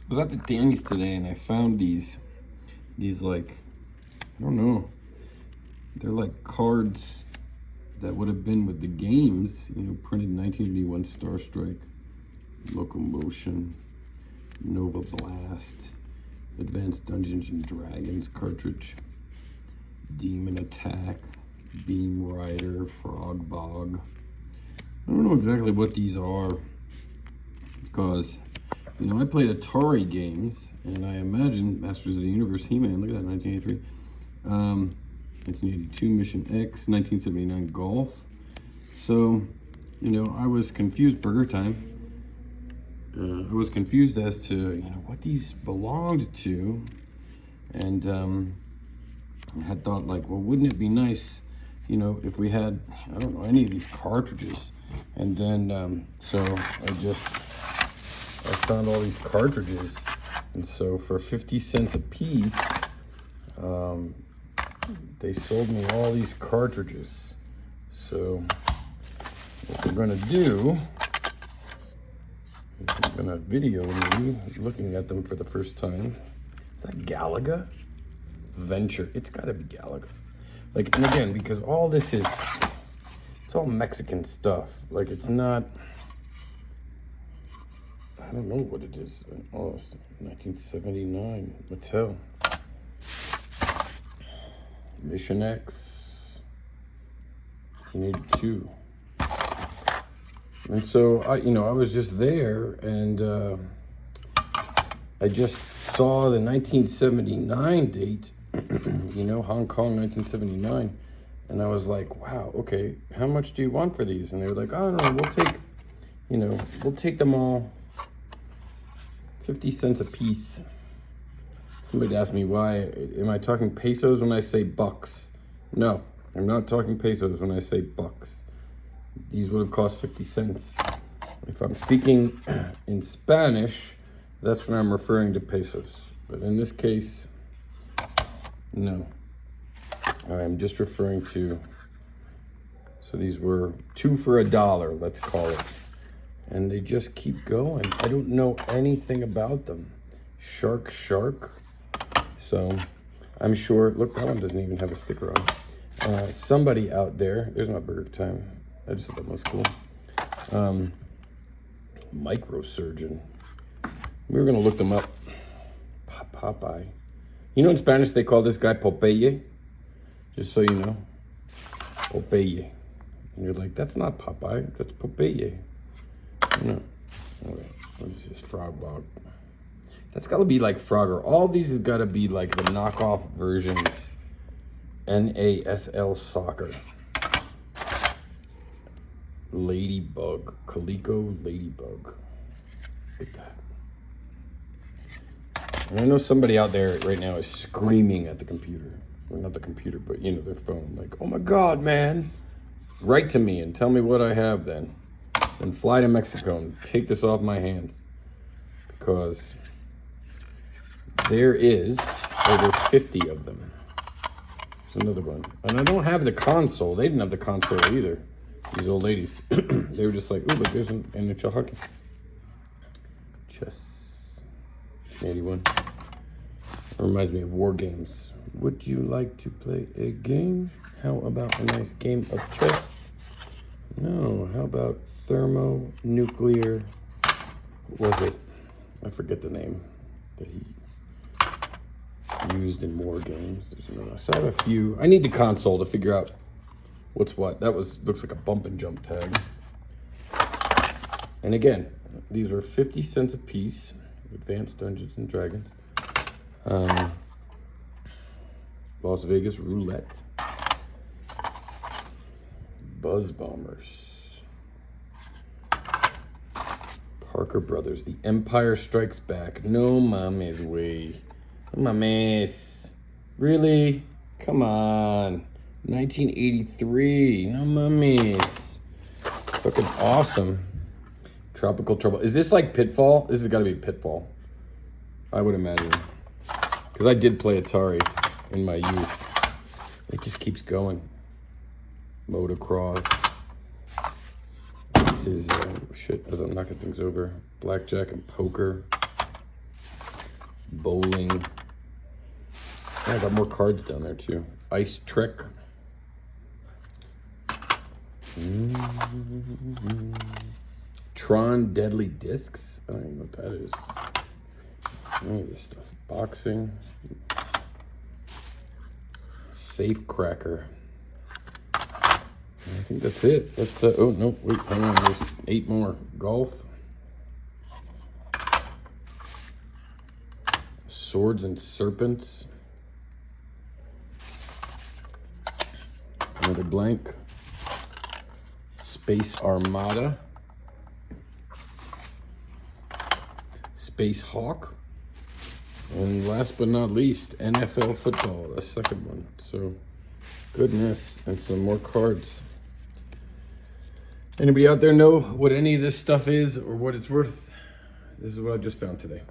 was at the Danny's today and I found these like, I don't know, they're like cards that would have been with the games, you know, printed in 1981 Star Strike, Locomotion, Nova Blast, Advanced Dungeons and Dragons cartridge, Demon Attack, Beam Rider, Frog Bog. I don't know exactly what these are because, you know, I played Atari games and I imagine Masters of the Universe, He-Man, look at that, 1983. 1982 Mission X, 1979 Golf. So, you know, I was confused, Burger Time. I was confused as to, you know, what these belonged to. And I had thought, like, well, wouldn't it be nice, you know, if we had, I don't know, any of these cartridges. And then, so I found all these cartridges. And so for 50 cents a piece, they sold me all these cartridges. So what we're gonna do is I'm gonna video me looking at them for the first time. Is that Galaga? Venture, it's gotta be Galaga. Like, and again, because all this is, it's all Mexican stuff. Like, it's not, I don't know what it is. Oh, it's 1979, Mattel. Mission X, 1982. And so, I was just there and I just saw the 1979 date, you know, Hong Kong, 1979. And I was like, wow, okay, how much do you want for these? And they were like, oh, no, we'll take them all 50 cents a piece. Somebody asked me why, am I talking pesos when I say bucks? No, I'm not talking pesos when I say bucks. These would have cost 50 cents. If I'm speaking in Spanish, that's when I'm referring to pesos. But in this case, no. I'm just referring to, so these were 2 for $1, let's call it. And they just keep going. I don't know anything about them. Shark. So I'm sure, look, that one doesn't even have a sticker on. Somebody out there, there's my Burger Time. I just thought that was cool. Microsurgeon. We were gonna look them up. Popeye. You know in Spanish they call this guy Popeye? Just so you know. Popeye. And you're like, that's not Popeye, that's Popeye. No. Okay, what is this? Frog Bog. That's gotta be like Frogger. All these have gotta be like the knockoff versions. NASL Soccer. Ladybug. Coleco Ladybug. Look at that. And I know somebody out there right now is screaming at the computer. Well, not the computer, but you know, their phone. Like, oh my God, man. Write to me and tell me what I have then. And fly to Mexico and take this off my hands. Because there is over 50 of them. There's another one. And I don't have the console. They didn't have the console either. These old ladies. They were just like, ooh, look, there's an NHL hockey. Chess. 81. Reminds me of war games. Would you like to play a game? How about a nice game of chess? No, how about thermonuclear, what was it? I forget the name that he used in war games. There's another, so I have a few. I need the console to figure out what's what. That looks like a bump and jump tag. And again, these were 50 cents a piece. Advanced Dungeons and Dragons. Las Vegas Roulette. Buzz Bombers. Parker Brothers. The Empire Strikes Back. No mames, way. No mames. Really? Come on. 1983. No mames. Fucking awesome. Tropical Trouble. Is this like Pitfall? This has got to be Pitfall. I would imagine. Because I did play Atari in my youth. It just keeps going. Motocross. This is, shit, as I'm knocking things over. Blackjack and poker. bowling. I got more cards down there too. Ice Trick. Tron Deadly Discs. I don't even know what that is. None of this stuff. Boxing. Safe Cracker. I think that's it. That's the, oh no, wait, hang on, there's 8 more. Golf. Swords and Serpents. Another blank. Space Armada. Space Hawk. And last but not least, NFL football, the second one. So, goodness, and some more cards. Anybody out there know what any of this stuff is or what it's worth? This is what I just found today.